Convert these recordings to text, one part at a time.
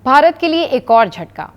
भारत के लिए एक और झटका।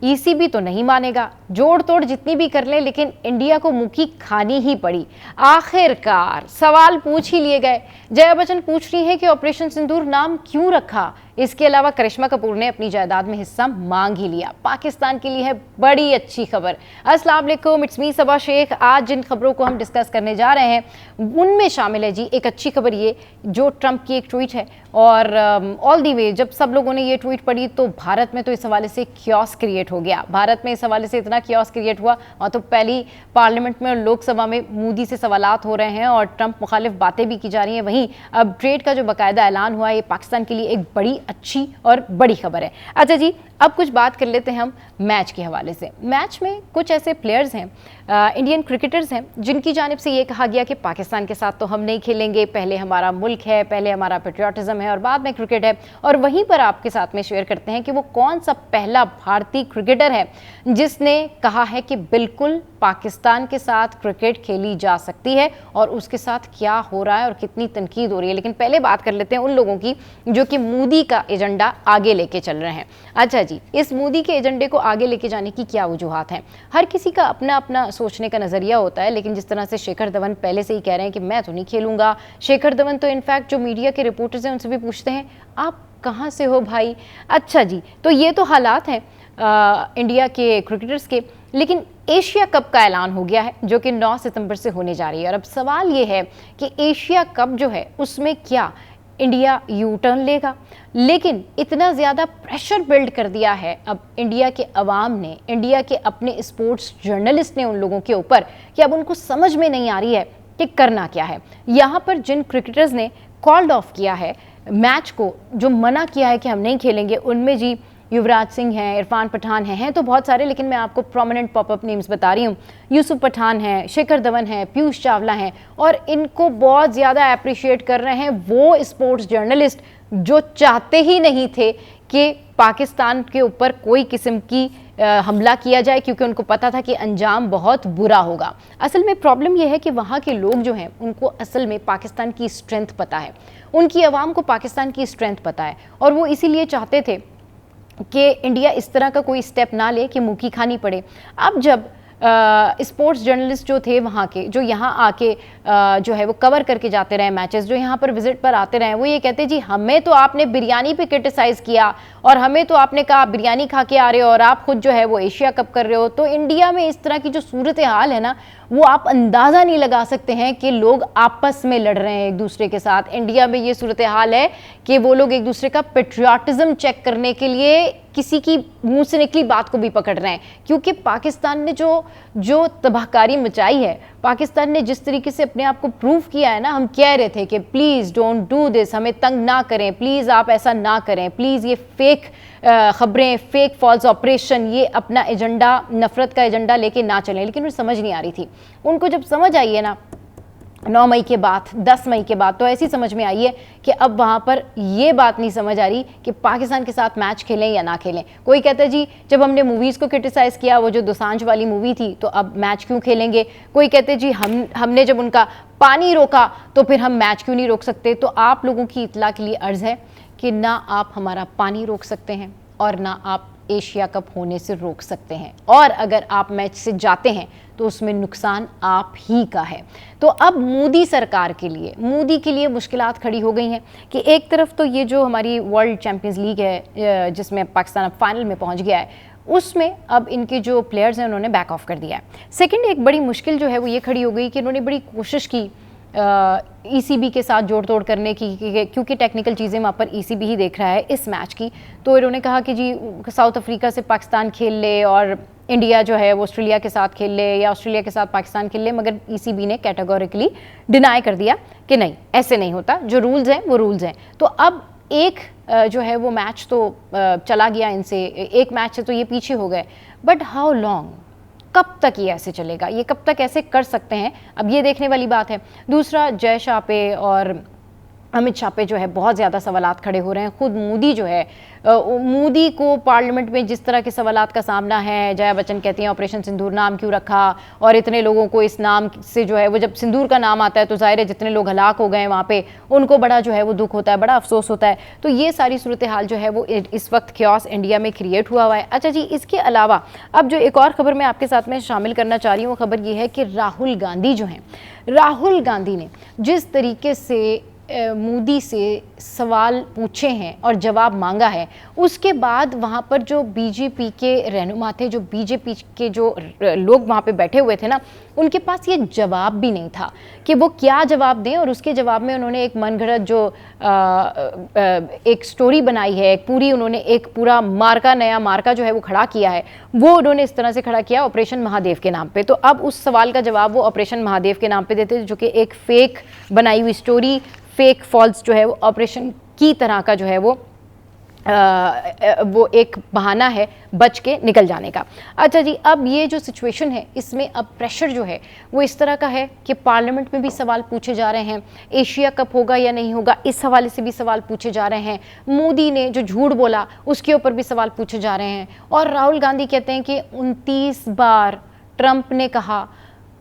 ईसीबी तो नहीं मानेगा, जोड़ तोड़ जितनी भी कर ले, लेकिन इंडिया को मुक्की खानी ही पड़ी। आखिरकार सवाल पूछ ही लिए गए। जया बच्चन पूछ रही हैं कि ऑपरेशन सिंदूर नाम क्यों रखा। इसके अलावा करिश्मा कपूर ने अपनी जायदाद में हिस्सा मांग ही लिया। पाकिस्तान के लिए है बड़ी अच्छी खबर। अस्सलाम वालेकुम, इट्स मी सबा शेख। आज जिन खबरों को हम डिस्कस करने जा रहे हैं उनमें शामिल है जी एक अच्छी खबर, ये जो ट्रंप की एक ट्वीट है। और ऑल दी वे जब सब लोगों ने ये ट्वीट पढ़ी तो भारत में तो इस हवाले से क्योस क्रिएट हो गया। भारत में इस हवाले से इतना क्योस क्रिएट हुआ, और तो पहली पार्लियामेंट में और लोकसभा में मोदी से सवालात हो रहे हैं और ट्रंप मुखालिफ बातें भी की जा रही हैं। वहीं अब ट्रेड का जो बाकायदा ऐलान हुआ है, ये पाकिस्तान के लिए एक बड़ी अच्छी और बड़ी खबर है। अच्छा जी, अब कुछ बात कर लेते हैं हम मैच के हवाले से। मैच में कुछ ऐसे प्लेयर्स हैं, इंडियन क्रिकेटर्स हैं, जिनकी जानिब से ये कहा गया कि पाकिस्तान के साथ तो हम नहीं खेलेंगे, पहले हमारा मुल्क है, पहले हमारा पेट्रियाटिज्म है और बाद में क्रिकेट है। और वहीं पर आपके साथ में शेयर करते हैं कि वो कौन सा पहला भारतीय क्रिकेटर है जिसने कहा है कि बिल्कुल पाकिस्तान के साथ क्रिकेट खेली जा सकती है, और उसके साथ क्या हो रहा है और कितनी तनकीद हो रही है। लेकिन पहले बात कर लेते हैं उन लोगों की जो कि मोदी का एजेंडा आगे लेके चल रहे हैं। अच्छा जी, इस मोदी के एजेंडे को आगे लेके जाने की क्या वजूहात हैं? हर किसी का अपना अपना सोचने का नजरिया होता है, लेकिन जिस तरह से शेखर धवन पहले से ही कह रहे हैं कि मैं तो नहीं खेलूंगा। शेखर धवन तो इनफैक्ट जो मीडिया के रिपोर्टर्स हैं उनसे भी पूछते हैं आप कहाँ से हो भाई। अच्छा जी, तो ये तो हालात हैं इंडिया के क्रिकेटर्स के। लेकिन एशिया कप का ऐलान हो गया है जो कि 9 सितंबर से होने जा रही है। और अब सवाल ये है कि एशिया कप जो है उसमें क्या इंडिया यू टर्न लेगा? लेकिन इतना ज़्यादा प्रेशर बिल्ड कर दिया है अब इंडिया के अवाम ने, इंडिया के अपने स्पोर्ट्स जर्नलिस्ट ने उन लोगों के ऊपर, कि अब उनको समझ में नहीं आ रही है कि करना क्या है। यहाँ पर जिन क्रिकेटर्स ने कॉल्ड ऑफ किया है मैच को, जो मना किया है कि हम नहीं खेलेंगे, उनमें जी युवराज सिंह हैं, इरफान पठान हैं तो बहुत सारे, लेकिन मैं आपको प्रोमिनेंट पॉपअप नेम्स बता रही हूँ। यूसुफ पठान हैं, शेखर धवन हैं, पीयूष चावला हैं, और इनको बहुत ज़्यादा अप्रिशिएट कर रहे हैं वो स्पोर्ट्स जर्नलिस्ट जो चाहते ही नहीं थे कि पाकिस्तान के ऊपर कोई किस्म की हमला किया जाए, क्योंकि उनको पता था कि अंजाम बहुत बुरा होगा। असल में प्रॉब्लम यह है कि वहाँ के लोग जो हैं उनको असल में पाकिस्तान की स्ट्रेंथ पता है, उनकी आवाम को पाकिस्तान की स्ट्रेंथ पता है, और वो इसीलिए चाहते थे कि इंडिया इस तरह का कोई स्टेप ना ले कि मुक्की खानी पड़े। अब जब स्पोर्ट्स जर्नलिस्ट जो थे वहाँ के, जो यहाँ आके जो है वो कवर करके जाते रहे मैचेस, जो यहाँ पर विजिट पर आते रहे, वो ये कहते जी हमें तो आपने बिरयानी पे क्रिटिसाइज़ किया और हमें तो आपने कहा बिरयानी खा के आ रहे हो और आप खुद जो है वो एशिया कप कर रहे हो। तो इंडिया में इस तरह की जो सूरत हाल है ना, वो आप अंदाज़ा नहीं लगा सकते हैं कि लोग आपस में लड़ रहे हैं एक दूसरे के साथ। इंडिया में ये सूरत हाल है कि वो लोग एक दूसरे का पेट्रियाटिज्म चेक करने के लिए किसी की मुंह से निकली बात को भी पकड़ रहे हैं, क्योंकि पाकिस्तान ने जो तबाहकारी मचाई है, पाकिस्तान ने जिस तरीके से अपने आप को प्रूव किया है ना, हम कह रहे थे कि प्लीज़ डोंट डू दिस, हमें तंग ना करें, प्लीज़ आप ऐसा ना करें, प्लीज़ ये फेक खबरें, फेक फॉल्स ऑपरेशन, ये अपना एजेंडा, नफरत का एजेंडा लेके ना चलें। लेकिन उन्हें समझ नहीं आ रही थी। उनको जब समझ आई है ना 9 मई के बाद, 10 मई के बाद, तो ऐसी समझ में आई है कि अब वहाँ पर ये बात नहीं समझ आ रही कि पाकिस्तान के साथ मैच खेलें या ना खेलें। कोई कहता है जी जब हमने मूवीज़ को क्रिटिसाइज़ किया, वो जो दोसांझ वाली मूवी थी, तो अब मैच क्यों खेलेंगे। कोई कहते हैं जी हमने जब उनका पानी रोका तो फिर हम मैच क्यों नहीं रोक सकते। तो आप लोगों की इत्तला के लिए अर्ज़ है कि ना आप हमारा पानी रोक सकते हैं और ना आप एशिया कप होने से रोक सकते हैं, और अगर आप मैच से जाते हैं तो उसमें नुकसान आप ही का है। तो अब मोदी सरकार के लिए, मोदी के लिए मुश्किलात खड़ी हो गई हैं कि एक तरफ तो ये जो हमारी वर्ल्ड चैम्पियंस लीग है जिसमें पाकिस्तान अब फाइनल में पहुंच गया है, उसमें अब इनके जो प्लेयर्स हैं उन्होंने बैक ऑफ कर दिया है। सेकंड, एक बड़ी मुश्किल जो है वो ये खड़ी हो गई कि इन्होंने बड़ी कोशिश की ईसीबी के साथ जोड़ तोड़ करने की, क्योंकि टेक्निकल चीज़ें वहाँ पर ईसीबी ही देख रहा है इस मैच की। तो इन्होंने कहा कि जी साउथ अफ्रीका से पाकिस्तान खेल ले और इंडिया जो है वो ऑस्ट्रेलिया के साथ खेल ले, या ऑस्ट्रेलिया के साथ पाकिस्तान खेल ले, मगर ईसीबी ने कैटेगोरिकली डिनाई कर दिया कि नहीं, ऐसे नहीं होता, जो रूल्स हैं वो रूल्स हैं। तो अब एक जो है वो मैच तो चला गया इनसे, एक मैच से तो ये पीछे हो गए, बट हाउ लॉन्ग, कब तक ये ऐसे चलेगा, ये कब तक ऐसे कर सकते हैं, अब ये देखने वाली बात है। दूसरा, जय शाह पे और अमित शाह पे जो है बहुत ज़्यादा सवालात खड़े हो रहे हैं। खुद मोदी जो है, मोदी को पार्लियामेंट में जिस तरह के सवालात का सामना है, जया बच्चन कहती हैं ऑपरेशन सिंदूर नाम क्यों रखा, और इतने लोगों को इस नाम से जो है वो, जब सिंदूर का नाम आता है तो जाहिर है जितने लोग हलाक हो गए वहाँ पे उनको बड़ा जो है वो दुख होता है, बड़ा अफसोस होता है। तो ये सारी सूरत हाल जो है वो इस वक्त क्योस इंडिया में क्रिएट हुआ है। अच्छा जी, इसके अलावा अब जो एक और खबर मैं आपके साथ में शामिल करना चाह रही हूँ, वो खबर ये है कि राहुल गांधी जो हैं, राहुल गांधी ने जिस तरीके से मोदी से सवाल पूछे हैं और जवाब मांगा है, उसके बाद वहाँ पर जो बीजेपी के रहनुमा थे, जो बीजेपी के जो लोग वहाँ पे बैठे हुए थे ना, उनके पास ये जवाब भी नहीं था कि वो क्या जवाब दें। और उसके जवाब में उन्होंने एक मनगढ़ंत जो एक स्टोरी बनाई है, एक पूरी उन्होंने एक पूरा मार्का, नया मार्का जो है वो खड़ा किया है, वो उन्होंने इस तरह से खड़ा किया ऑपरेशन महादेव के नाम पे। तो अब उस सवाल का जवाब वो ऑपरेशन महादेव के नाम पे देते, जो कि एक फेक बनाई हुई स्टोरी, फेक फॉल्स जो है वो ऑपरेशन की तरह का जो है वो एक बहाना है बच के निकल जाने का। अच्छा जी, अब ये जो सिचुएशन है इसमें अब प्रेशर जो है वो इस तरह का है कि पार्लियामेंट में भी सवाल पूछे जा रहे हैं, एशिया कप होगा या नहीं होगा इस हवाले से भी सवाल पूछे जा रहे हैं, मोदी ने जो झूठ बोला उसके ऊपर भी सवाल पूछे जा रहे हैं, और राहुल गांधी कहते हैं कि 29 बार ट्रंप ने कहा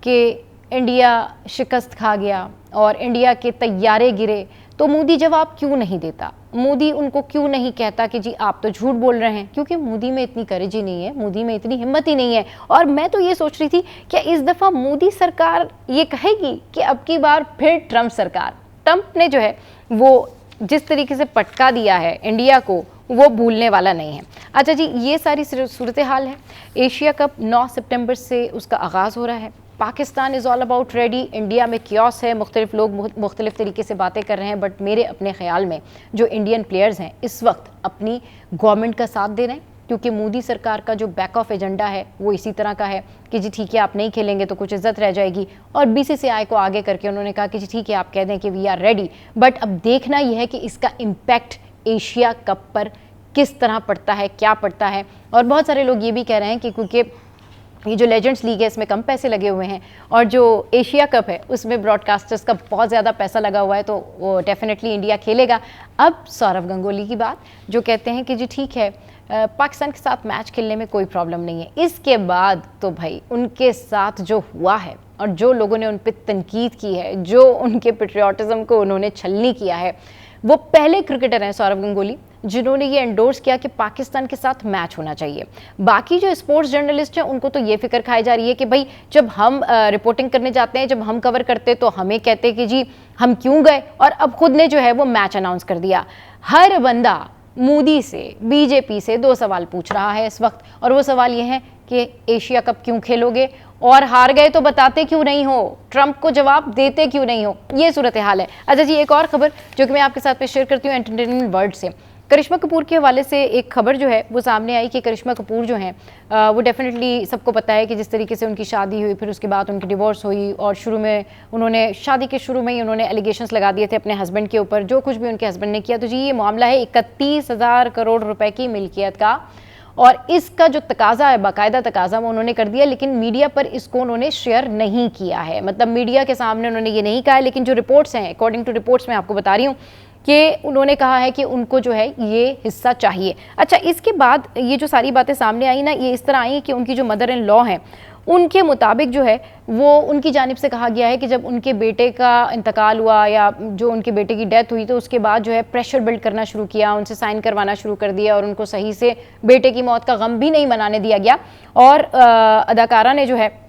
कि इंडिया शिकस्त खा गया और इंडिया के तैयारे गिरे, तो मोदी जवाब क्यों नहीं देता? मोदी उनको क्यों नहीं कहता कि जी आप तो झूठ बोल रहे हैं? क्योंकि मोदी में इतनी करेज ही नहीं है, मोदी में इतनी हिम्मत ही नहीं है। और मैं तो ये सोच रही थी क्या इस दफ़ा मोदी सरकार ये कहेगी कि अब की बार फिर ट्रंप सरकार, ट्रंप ने जो है वो जिस तरीके से पटका दिया है इंडिया को, वो भूलने वाला नहीं है। अच्छा जी, ये सारी सूरत हाल है। एशिया कप 9 सितंबर से उसका आगाज़ हो रहा है। Pakistan is all about ready, India में क्योस है, मुख्तलिफ लोग मुख्तलिफ तरीके से बातें कर रहे हैं, बट मेरे अपने ख्याल में जो इंडियन प्लेयर्स हैं इस वक्त अपनी गवर्नमेंट का साथ दे रहे हैं, क्योंकि मोदी सरकार का जो बैक ऑफ एजेंडा है वो इसी तरह का है कि जी ठीक है आप नहीं खेलेंगे तो कुछ इज्जत रह जाएगी। और बीसीसीआई को आगे करके उन्होंने कहा कि जी ठीक है आप कह दें कि वी आर रेडी, बट अब देखना यह है कि इसका इम्पैक्ट एशिया कप पर किस तरह पड़ता है, क्या पड़ता है। और बहुत सारे लोग ये भी कह रहे हैं कि क्योंकि ये जो लेजेंड्स लीग है इसमें कम पैसे लगे हुए हैं और जो एशिया कप है उसमें ब्रॉडकास्टर्स का बहुत ज़्यादा पैसा लगा हुआ है, तो वो डेफिनेटली इंडिया खेलेगा। अब सौरव गंगोली की बात, जो कहते हैं कि जी ठीक है पाकिस्तान के साथ मैच खेलने में कोई प्रॉब्लम नहीं है। इसके बाद तो भाई उनके साथ जो हुआ है और जो लोगों ने उन पर तनकीद की है, जो उनके पेट्रियाटिज़म को उन्होंने छलनी किया है, वो पहले क्रिकेटर हैं सौरव गंगोली जिन्होंने ये एंडोर्स किया कि पाकिस्तान के साथ मैच होना चाहिए। बाकी जो स्पोर्ट्स जर्नलिस्ट हैं उनको तो ये फिक्र खाई जा रही है कि भाई जब हम रिपोर्टिंग करने जाते हैं, जब हम कवर करते तो हमें कहते कि जी हम क्यों गए, और अब खुद ने जो है वो मैच अनाउंस कर दिया। हर बंदा मोदी से, बीजेपी से 2 सवाल पूछ रहा है इस वक्त, और वो सवाल ये है कि एशिया कप क्यों खेलोगे, और हार गए तो बताते क्यों नहीं हो, ट्रंप को जवाब देते क्यों नहीं हो। ये सूरत हाल है। अच्छा जी, एक और खबर जो कि मैं आपके साथ में शेयर करती हूँ एंटरटेनमेंट वर्ल्ड से। करिश्मा कपूर के हवाले से एक खबर जो है वो सामने आई कि करिश्मा कपूर जो हैं वो डेफिनेटली सबको पता है कि जिस तरीके से उनकी शादी हुई, फिर उसके बाद उनकी डिवोर्स हुई, और शुरू में उन्होंने शादी के शुरू में ही उन्होंने एलिगेशंस लगा दिए थे अपने हस्बैंड के ऊपर, जो कुछ भी उनके हस्बैंड ने किया। तो जी ये मामला है 31,000 करोड़ रुपए की मिल्कियत का, और इसका जो तकाजा है, बाकायदा तकाजा, वो उन्होंने कर दिया, लेकिन मीडिया पर इसको उन्होंने शेयर नहीं किया है। मतलब मीडिया के सामने उन्होंने ये नहीं कहा है, लेकिन जो रिपोर्ट्स हैं, अकॉर्डिंग टू रिपोर्ट्स मैं आपको बता रही हूँ कि उन्होंने कहा है कि उनको जो है ये हिस्सा चाहिए। अच्छा, इसके बाद ये जो सारी बातें सामने आई ना, ये इस तरह आई कि उनकी जो मदर इन लॉ हैं उनके मुताबिक जो है वो उनकी जानिब से कहा गया है कि जब उनके बेटे का इंतकाल हुआ या जो उनके बेटे की डेथ हुई, तो उसके बाद जो है प्रेशर बिल्ड करना शुरू किया, उनसे साइन करवाना शुरू कर दिया, और उनको सही से बेटे की मौत का गम भी नहीं मनाने दिया गया, और अदाकारा ने जो है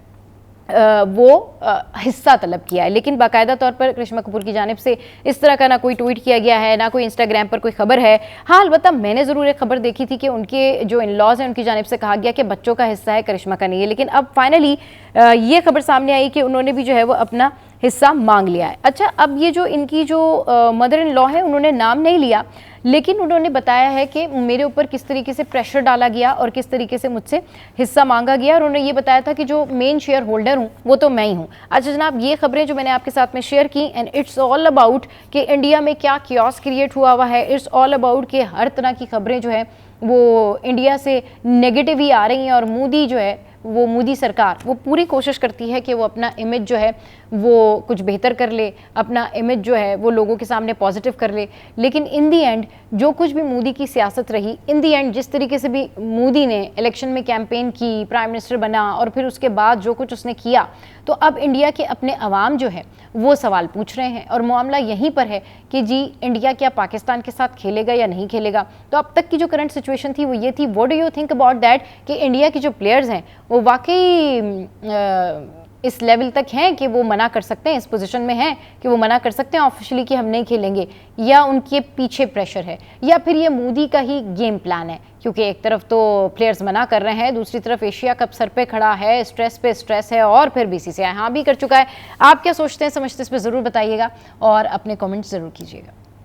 वो हिस्सा तलब किया है। लेकिन बाकायदा तौर पर करिश्मा कपूर की जानिब से इस तरह का ना कोई ट्वीट किया गया है, ना कोई इंस्टाग्राम पर कोई खबर है। हाँ, अलबत्ता मैंने ज़रूर एक खबर देखी थी कि उनके जो इन लॉज हैं उनकी जानिब से कहा गया कि बच्चों का हिस्सा है, करिश्मा का नहीं है। लेकिन अब फाइनली ये खबर सामने आई कि उन्होंने भी जो है वो अपना हिस्सा मांग लिया है। अच्छा, अब ये जो इनकी जो मदर इन लॉ है उन्होंने नाम नहीं लिया, लेकिन उन्होंने बताया है कि मेरे ऊपर किस तरीके से प्रेशर डाला गया और किस तरीके से मुझसे हिस्सा मांगा गया, और उन्होंने ये बताया था कि जो मेन शेयर होल्डर हूँ वो तो मैं ही हूँ। अच्छा जनाब, ये खबरें जो मैंने आपके साथ में शेयर की, एंड इट्स ऑल अबाउट कि इंडिया में क्या क्योस क्रिएट हुआ है। इट्स ऑल अबाउट कि हर तरह की खबरें जो है वो इंडिया से नेगेटिव ही आ रही हैं, और मोदी जो है वो मोदी सरकार वो पूरी कोशिश करती है कि वो अपना इमेज जो है वो कुछ बेहतर कर ले, अपना इमेज जो है वो लोगों के सामने पॉजिटिव कर ले। लेकिन इन दी एंड जो कुछ भी मोदी की सियासत रही, इन दी एंड जिस तरीके से भी मोदी ने इलेक्शन में कैंपेन की, प्राइम मिनिस्टर बना और फिर उसके बाद जो कुछ उसने किया, तो अब इंडिया के अपने अवाम जो है वो सवाल पूछ रहे हैं। और मामला यहीं पर है कि जी इंडिया क्या पाकिस्तान के साथ खेलेगा या नहीं खेलेगा। तो अब तक की जो करंट सिचुएशन थी वो ये थी। What do you think about that कि इंडिया के जो प्लेयर्स हैं वो वाकई इस लेवल तक हैं कि वो मना कर सकते हैं, इस पोजीशन में हैं कि वो मना कर सकते हैं ऑफिशियली कि हम नहीं खेलेंगे, या उनके पीछे प्रेशर है, या फिर ये मोदी का ही गेम प्लान है? क्योंकि एक तरफ तो प्लेयर्स मना कर रहे हैं, दूसरी तरफ एशिया कप सर पे खड़ा है, स्ट्रेस पे स्ट्रेस है, और फिर बीसीसीआई हाँ भी कर चुका है। आप क्या सोचते हैं, समझते, इस पर ज़रूर बताइएगा और अपने कमेंट्स ज़रूर कीजिएगा।